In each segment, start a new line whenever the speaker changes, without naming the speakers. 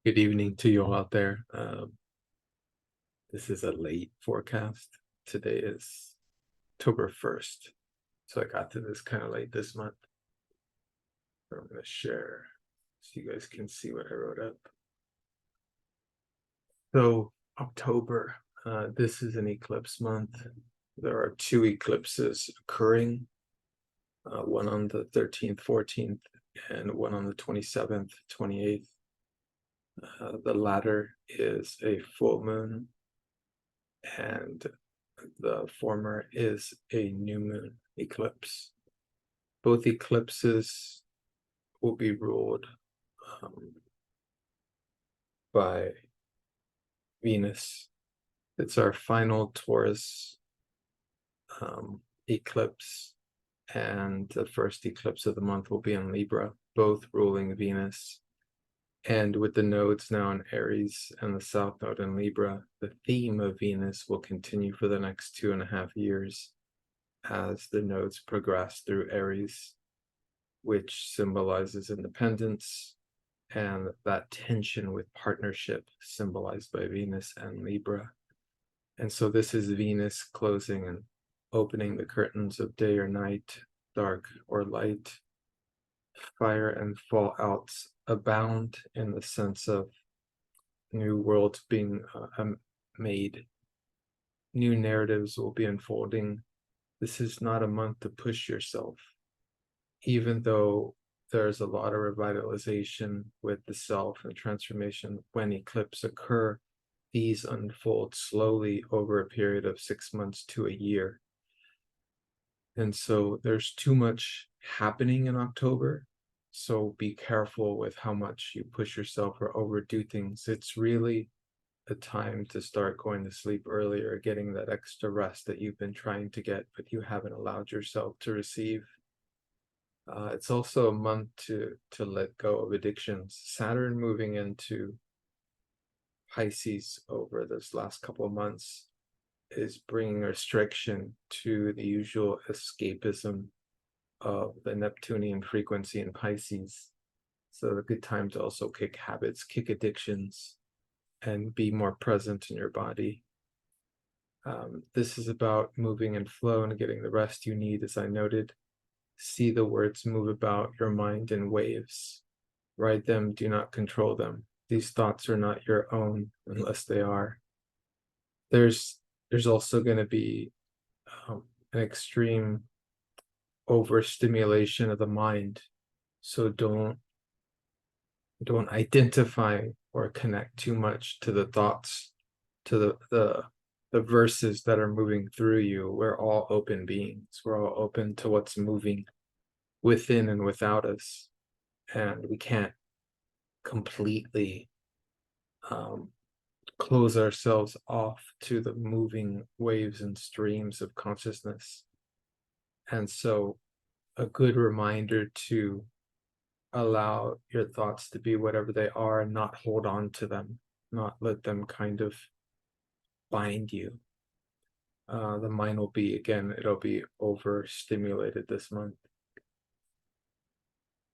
Good evening to you all out there. This is a late forecast. Today is October 1st. So I got to this kind of late this month. I'm going to share so you guys can see what I wrote up. So October, this is an eclipse month. There are two eclipses occurring, one on the 13th, 14th, and one on the 27th, 28th. The latter is a full moon, and the former is a new moon eclipse. Both eclipses will be ruled by Venus. It's our final Taurus eclipse, and the first eclipse of the month will be in Libra, both ruling Venus. And with the nodes now in Aries and the South Node in Libra, the theme of Venus will continue for the next 2.5 years as the nodes progress through Aries, which symbolizes independence, and that tension with partnership symbolized by Venus and Libra. And so this is Venus closing and opening the curtains of day or night, dark or light. Fire and fallouts abound in the sense of new worlds being made. New narratives will be unfolding. This is not a month to push yourself, even though there's a lot of revitalization with the self and transformation. When eclipses occur, these unfold slowly over a period of 6 months to a year. And so there's too much happening in October. So be careful with how much you push yourself or overdo things. It's really a time to start going to sleep earlier, getting that extra rest that you've been trying to get, but you haven't allowed yourself to receive. It's also a month to let go of addictions. Saturn moving into Pisces over this last couple of months is bringing restriction to the usual escapism of the Neptunian frequency in Pisces. So a good time to also kick habits, kick addictions, and be more present in your body. This is about moving in flow and getting the rest you need, as I noted. See the words move about your mind in waves. Write them, do not control them. These thoughts are not your own unless they are. There's also going to be an extreme overstimulation of the mind. So don't identify or connect too much to the thoughts, to the verses that are moving through you. We're all open beings. We're all open to what's moving within and without us. And we can't completely close ourselves off to the moving waves and streams of consciousness. And so a good reminder to allow your thoughts to be whatever they are and not hold on to them, not let them kind of bind you. The mind will be, again, it'll be overstimulated this month.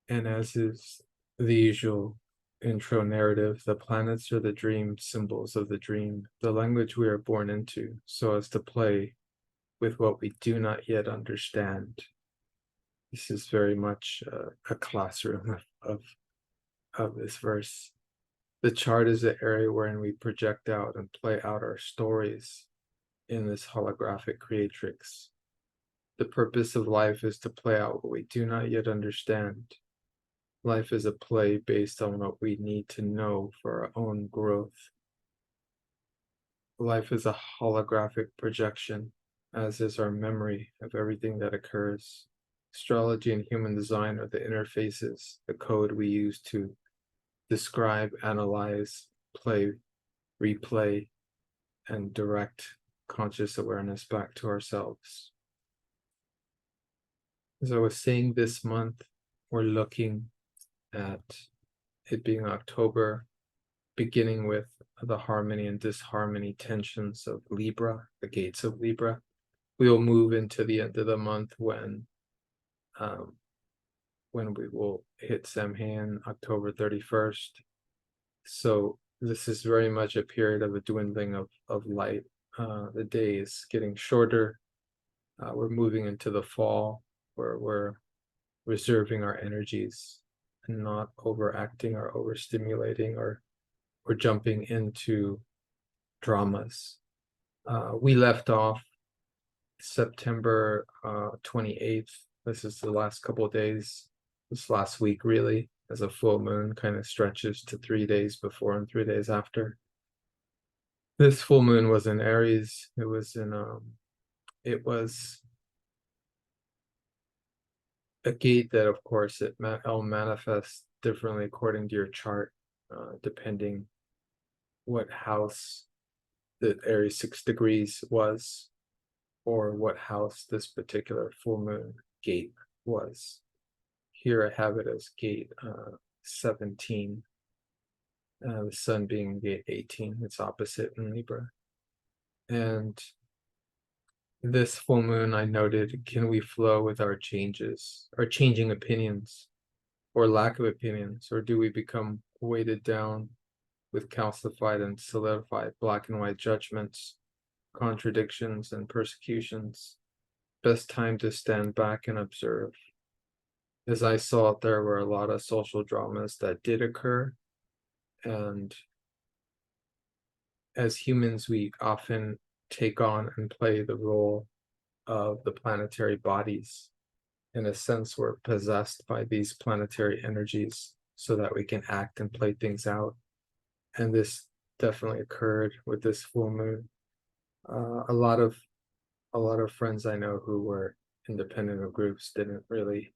And as is the usual intro narrative, the planets are the dream symbols of the dream, the language we are born into, so as to play with what we do not yet understand. This is very much a classroom of this verse. The chart is the area wherein we project out and play out our stories in this holographic creatrix. The purpose of life is to play out what we do not yet understand. Life is a play based on what we need to know for our own growth. Life is a holographic projection, as is our memory of everything that occurs. Astrology and human design are the interfaces, the code we use to describe, analyze, play, replay, and direct conscious awareness back to ourselves. As I was saying, this month, we're looking at it being October, beginning with the harmony and disharmony tensions of Libra, the gates of Libra. We will move into the end of the month when we will hit Samhain, October 31st. So this is very much a period of a dwindling of light. The day is getting shorter. We're moving into the fall where we're reserving our energies and not overacting or overstimulating or jumping into dramas. We left off September 28th. This is the last couple of days, this last week really, as a full moon kind of stretches to 3 days before and 3 days after. This full moon was in Aries. It was a gate that, of course, it'll manifest differently according to your chart, depending what house the Aries 6 degrees was, or what house this particular full moon gate was. Here I have it as gate 17, the sun being gate 18. It's opposite in Libra. And this full moon, I noted, can we flow with our changes, our changing opinions, or lack of opinions, or do we become weighted down with calcified and solidified black and white judgments, contradictions, and persecutions? Best time to stand back and observe. As I saw it, there were a lot of social dramas that did occur, and as humans, we often take on and play the role of the planetary bodies. In a sense, we're possessed by these planetary energies so that we can act and play things out. And this definitely occurred with this full moon. A lot of friends I know who were independent of groups didn't really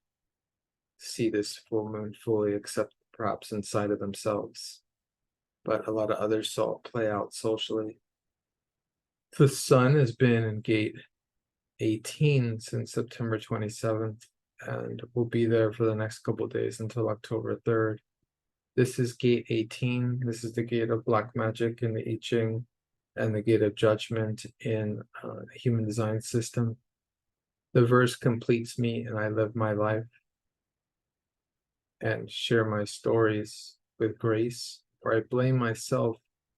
see this full moon fully, except perhaps inside of themselves. But a lot of others saw it play out socially. The sun has been in gate 18 since September 27th, and will be there for the next couple of days until October 3rd. This is gate 18. This is the gate of black magic in the I Ching, and the gate of judgment in the human design system. The verse completes me, and I live my life and share my stories with grace, or I blame myself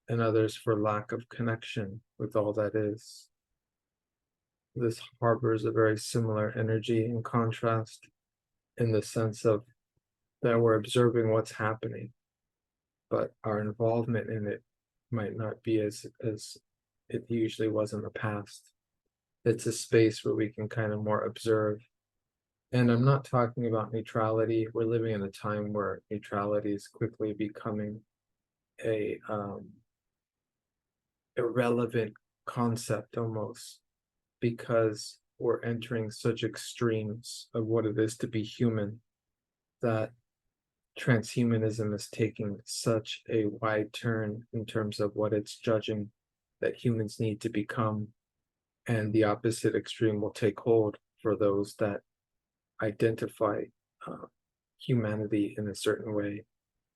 and others for lack of connection with all that is. This harbors a very similar energy in contrast, in the sense of that we're observing what's happening, but our involvement in it might not be as it usually was in the past. It's a space where we can kind of more observe. And I'm not talking about neutrality. We're living in a time where neutrality is quickly becoming a irrelevant concept almost, because we're entering such extremes of what it is to be human, that transhumanism is taking such a wide turn in terms of what it's judging that humans need to become, and the opposite extreme will take hold for those that identify humanity in a certain way,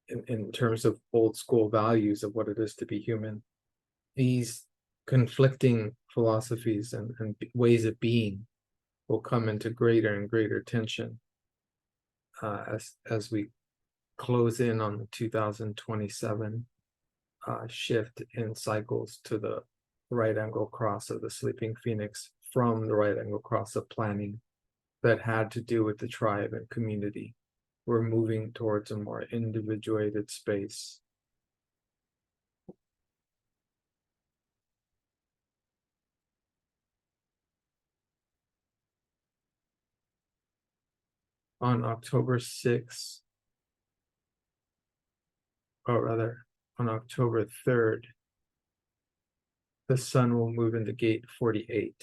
in terms of old school values of what it is to be human. These conflicting philosophies and ways of being will come into greater and greater tension as we close in on the 2027 shift in cycles to the right angle cross of the sleeping phoenix, from the right angle cross of planning that had to do with the tribe and community. We're moving towards a more individuated space. On October 6th, or rather on October 3rd, the sun will move into gate 48.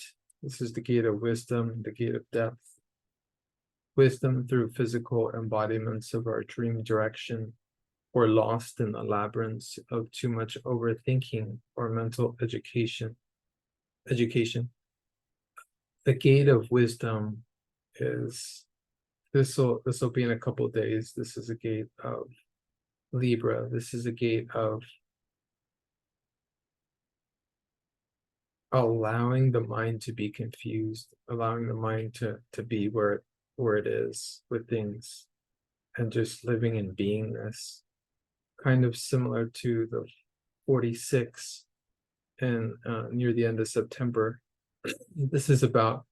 This is the gate of wisdom, the gate of depth. Wisdom through physical embodiments of our dream direction, or lost in the labyrinths of too much overthinking or mental education. The gate of wisdom is, this will be in a couple of days. This is a gate of Libra. This is a gate of allowing the mind to be confused, allowing the mind to be where it is with things, and just living in beingness. kind of similar to the 46 and near the end of September. This is about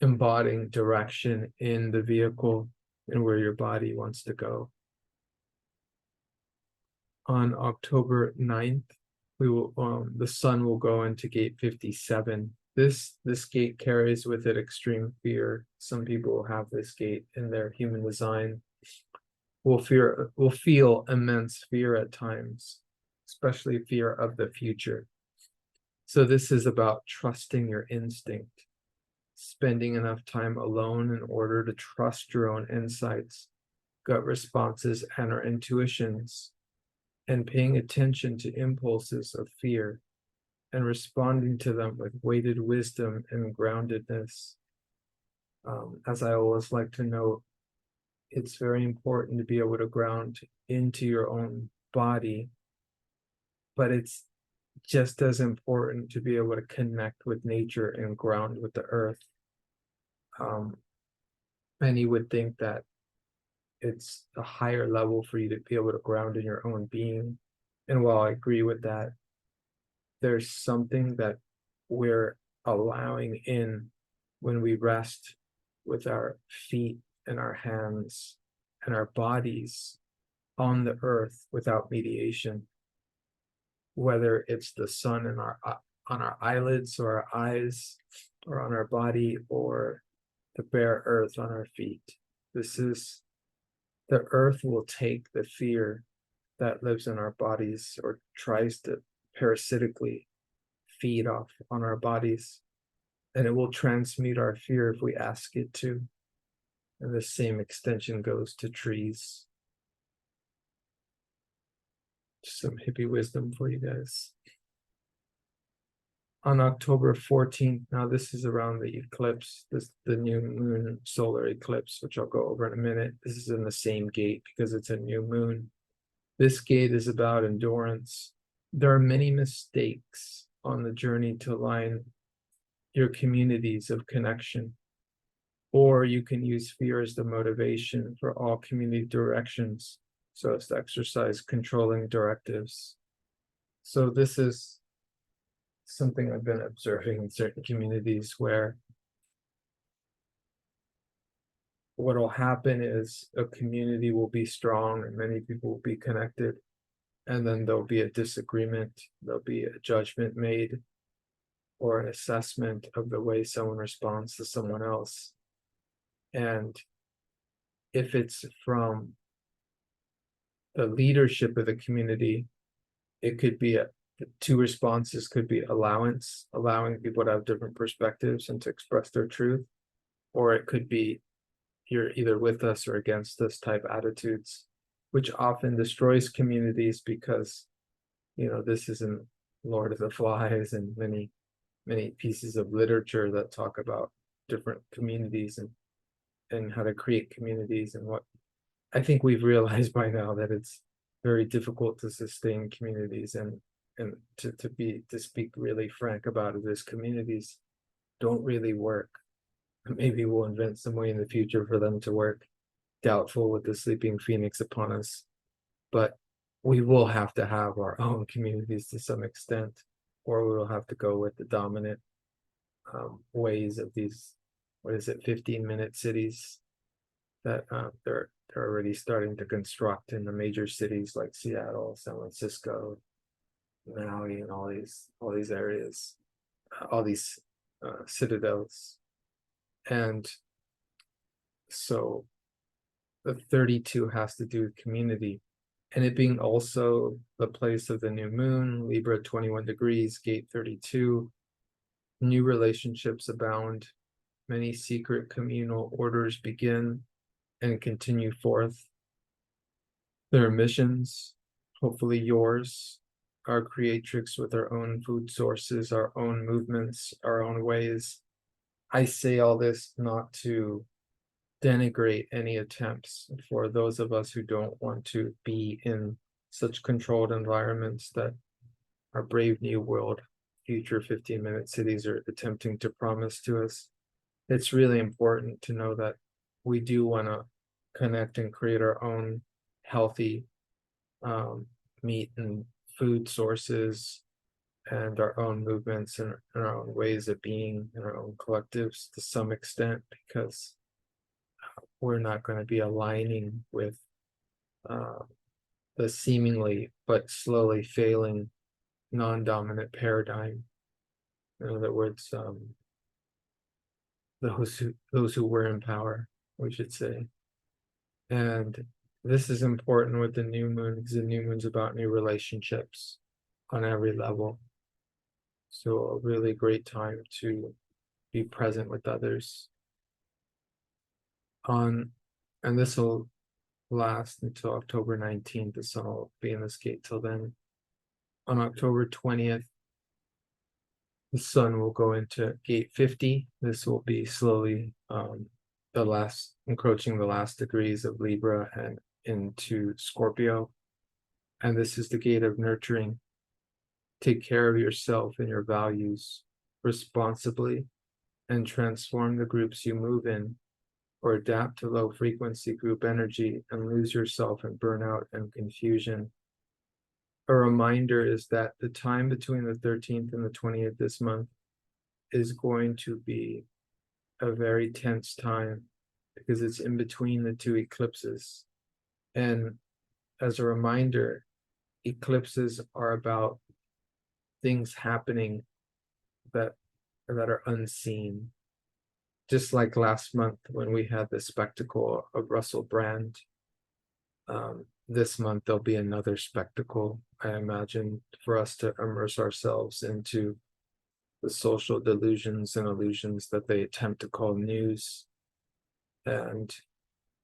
embodying direction in the vehicle and where your body wants to go. On October 9th, we will the sun will go into gate 57. This gate carries with it extreme fear. Some people will have this gate in their human design. Will feel immense fear at times, especially fear of the future. So this is about trusting your instinct, spending enough time alone in order to trust your own insights, gut responses, and our intuitions, and paying attention to impulses of fear and responding to them with weighted wisdom and groundedness. As I always like to note, it's very important to be able to ground into your own body, but it's just as important to be able to connect with nature and ground with the earth. Many would think that it's a higher level for you to be able to ground in your own being. And while I agree with that, there's something that we're allowing in when we rest with our feet and our hands and our bodies on the earth without mediation, whether it's the sun in on our eyelids or our eyes or on our body, or the bare earth on our feet. This is, the earth will take the fear that lives in our bodies or tries to parasitically feed off on our bodies, and it will transmute our fear if we ask it to. And the same extension goes to trees. Just some hippie wisdom for you guys. On October 14th, now this is around the eclipse, the new moon solar eclipse, which I'll go over in a minute. This is in the same gate because it's a new moon. This gate is about endurance. There are many mistakes on the journey to align your communities of connection, or you can use fear as the motivation for all community directions, so as to exercise controlling directives. So this is something I've been observing in certain communities, where what will happen is a community will be strong and many people will be connected, and then there'll be a disagreement, there'll be a judgment made or an assessment of the way someone responds to someone else. And if it's from the leadership of the community, it could be two responses could be allowing people to have different perspectives and to express their truth, or it could be you're either with us or against us type attitudes, which often destroys communities, because this isn't Lord of the Flies and many pieces of literature that talk about different communities and how to create communities. And what I think we've realized by now, that it's very difficult to sustain communities, and to speak really frank about it, is communities don't really work. Maybe we'll invent some way in the future for them to work. Doubtful with the sleeping phoenix upon us, but we will have to have our own communities to some extent, or we will have to go with the dominant ways of these, 15-minute cities that they're already starting to construct in the major cities like Seattle, San Francisco, Maui, and all these areas, all these citadels. And so the 32 has to do with community, and it being also the place of the new moon, Libra 21 degrees, gate 32. New relationships abound. Many secret communal orders begin and continue forth. Their missions, hopefully yours, our creatrix with our own food sources, our own movements, our own ways. I say all this not to denigrate any attempts for those of us who don't want to be in such controlled environments that our brave new world future 15-minute cities are attempting to promise to us. It's really important to know that we do want to connect and create our own healthy meat and food sources, and our own movements and our own ways of being and our own collectives to some extent, because we're not going to be aligning with uh, the seemingly but slowly failing non-dominant paradigm. In other words, those who were in power, we should say. And this is important with the new moon, because the new moon's about new relationships on every level. So a really great time to be present with others. And this will last until October 19th. The sun will be in this gate till then. On October 20th, the sun will go into gate 50. This will be slowly encroaching the last degrees of Libra and into Scorpio. And this is the gate of nurturing. Take care of yourself and your values responsibly, and transform the groups you move in, or adapt to low frequency group energy and lose yourself in burnout and confusion. A reminder is that the time between the 13th and the 20th this month is going to be a very tense time, because it's in between the two eclipses. And as a reminder, eclipses are about things happening that are unseen. Just like last month when we had the spectacle of Russell Brand, this month there'll be another spectacle, I imagine, for us to immerse ourselves into the social delusions and illusions that they attempt to call news. And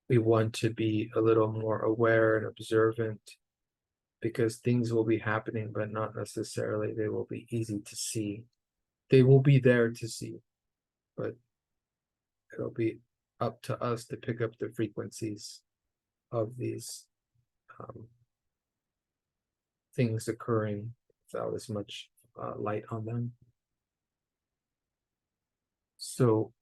we want to be a little more aware and observant, because things will be happening, but not necessarily they will be easy to see. They will be there to see, but it'll be up to us to pick up the frequencies of these things occurring without as much light on them. So,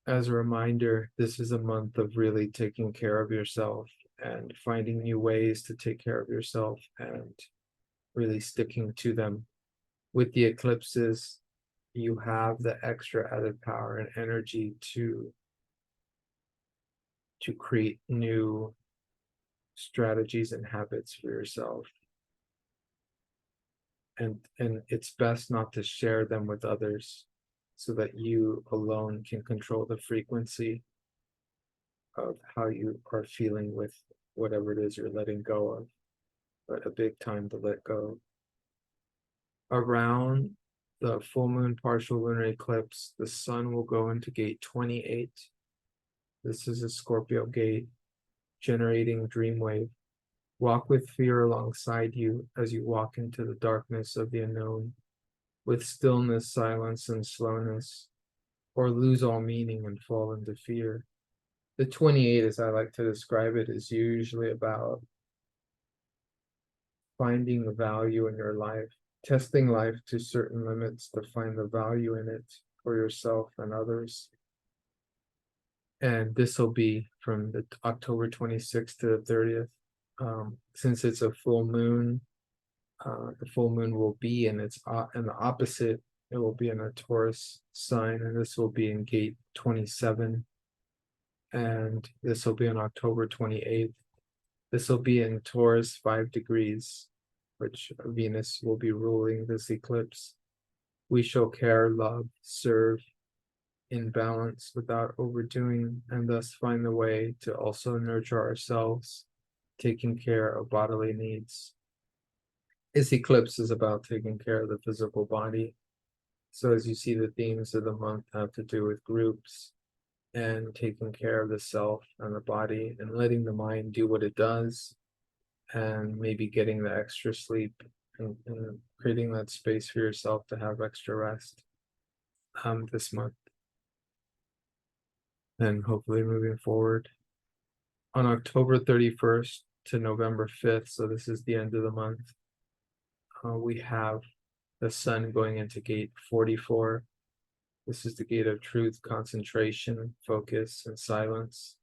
as a reminder, this is a month of really taking care of yourself and finding new ways to take care of yourself and really sticking to them. With the eclipses, you have the extra added power and energy to create new strategies and habits for yourself. And it's best not to share them with others, so that you alone can control the frequency of how you are feeling with whatever it is you're letting go of. But a big time to let go. Around the full moon partial lunar eclipse, the sun will go into gate 28. This is a Scorpio gate, generating dream wave. Walk with fear alongside you as you walk into the darkness of the unknown, with stillness, silence, and slowness, or lose all meaning and fall into fear. The 28, as I like to describe it, is usually about finding the value in your life, testing life to certain limits to find the value in it for yourself and others. And this will be from the October 26th to the 30th. Since it's a full moon, the full moon will be in its in the opposite. It will be in a Taurus sign, and this will be in gate 27. And this will be on October 28th. This will be in Taurus 5 degrees, which Venus will be ruling this eclipse. We shall care, love, serve in balance without overdoing, and thus find the way to also nurture ourselves, taking care of bodily needs. This eclipse is about taking care of the physical body. So as you see, the themes of the month have to do with groups and taking care of the self and the body and letting the mind do what it does, and maybe getting the extra sleep and creating that space for yourself to have extra rest this month. And hopefully moving forward. On October 31st to November 5th, so this is the end of the month, we have the sun going into gate 44. This is the gate of truth, concentration, focus, and silence.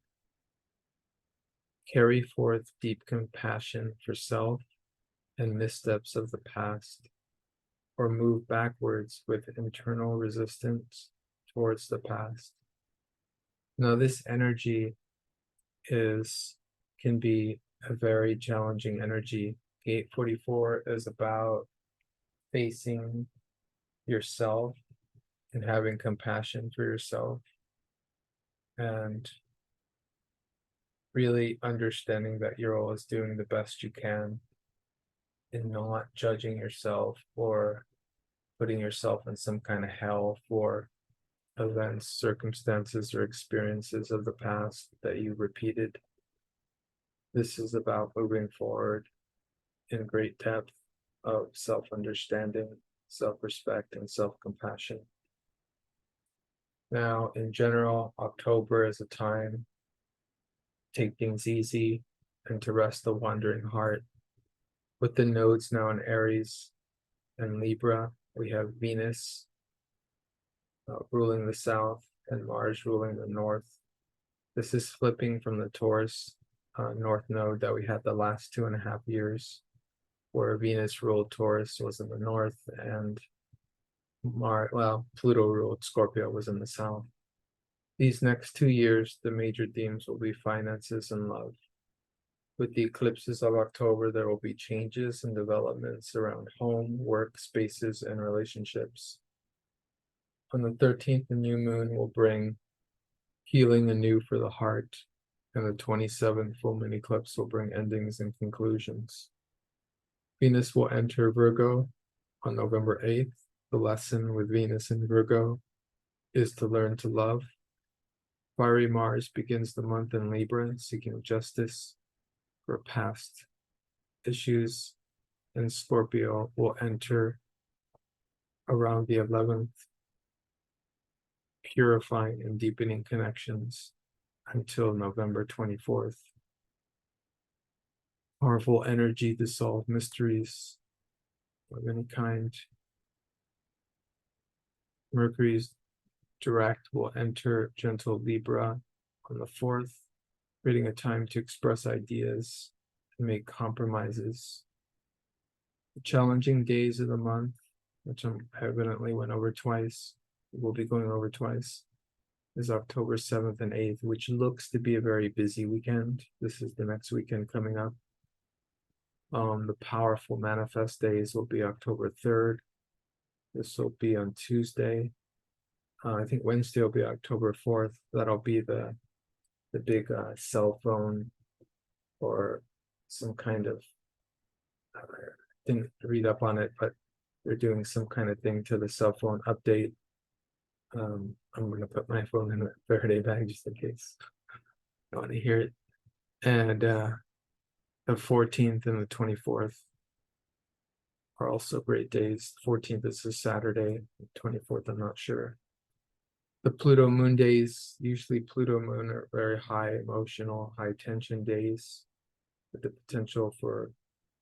Carry forth deep compassion for self and missteps of the past, or move backwards with internal resistance towards the past. Now, this energy can be a very challenging energy. 844 is about facing yourself and having compassion for yourself, and really understanding that you're always doing the best you can and not judging yourself or putting yourself in some kind of hell for events, circumstances, or experiences of the past that you repeated. This is about moving forward in great depth of self-understanding, self-respect, and self-compassion. Now, in general, October is a time to take things easy and to rest the wandering heart. With the nodes now in Aries and Libra, we have Venus ruling the south and Mars ruling the north. This is flipping from the Taurus north node that we had the last 2.5 years, where Venus ruled Taurus was in the north and Pluto ruled Scorpio was in the south. These next 2 years, the major themes will be finances and love. With the eclipses of October, there will be changes and developments around home, work, spaces, and relationships. On the 13th, the new moon will bring healing anew for the heart, and the 27th full moon eclipse will bring endings and conclusions. Venus will enter Virgo on November 8th. The lesson with Venus in Virgo is to learn to love. Fiery Mars begins the month in Libra, seeking justice for past issues, and Scorpio will enter around the 11th, purifying and deepening connections until November 24th. Powerful energy to solve mysteries of any kind. Mercury's direct will enter gentle Libra on the 4th, creating a time to express ideas and make compromises. The challenging days of the month, which I evidently went over twice, we'll be going over twice, is October 7th and 8th, which looks to be a very busy weekend. This is the next weekend coming up. The powerful manifest days will be October 3rd. This will be on Tuesday. I think Wednesday will be October 4th. That'll be the big cell phone or some kind of, I didn't read up on it, but they're doing some kind of thing to the cell phone update. I'm going to put my phone in a Faraday bag just in case I want to hear it. And the 14th and the 24th are also great days. 14th is a Saturday, 24th, I'm not sure. The Pluto moon days, usually Pluto moon, are very high emotional, high tension days with the potential for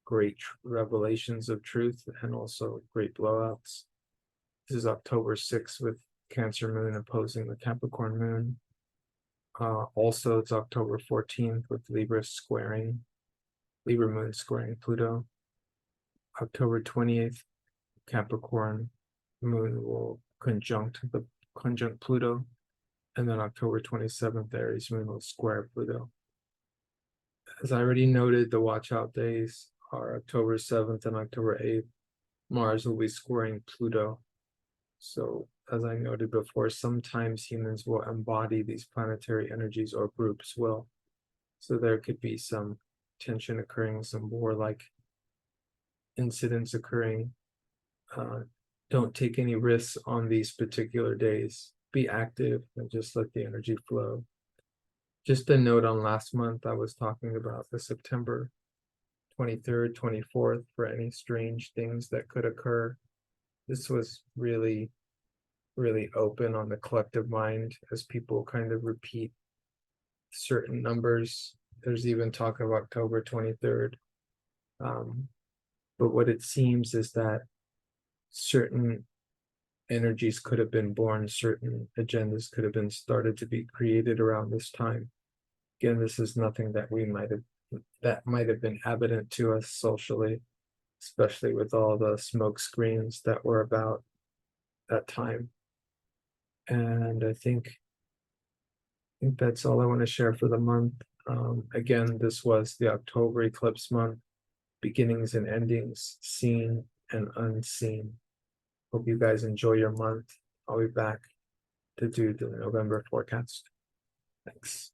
great revelations of truth and also great blowouts. This is October 6th with Cancer moon opposing the Capricorn moon. Also, it's October 14th with Libra moon squaring Pluto. October 20th, Capricorn moon will conjunct Pluto, and then October 27th, Aries moon will square Pluto. As I already noted, the watch out days are October 7th and October 8th. Mars will be squaring Pluto. So, as I noted before, sometimes humans will embody these planetary energies, or groups will. So there could be some tension occurring, some warlike incidents occurring. Don't take any risks on these particular days. Be active and just let the energy flow. Just a note on last month, I was talking about the September 23rd, 24th for any strange things that could occur. This was really, really open on the collective mind as people kind of repeat certain numbers. There's even talk of October 23rd. But what it seems is that certain energies could have been born, certain agendas could have been started to be created around this time. Again, this is nothing that might have been evident to us socially, especially with all the smoke screens that were about that time. And I think that's all I want to share for the month. Again, this was the October eclipse month, beginnings and endings, seen and unseen. Hope you guys enjoy your month. I'll be back to do the November forecast. Thanks.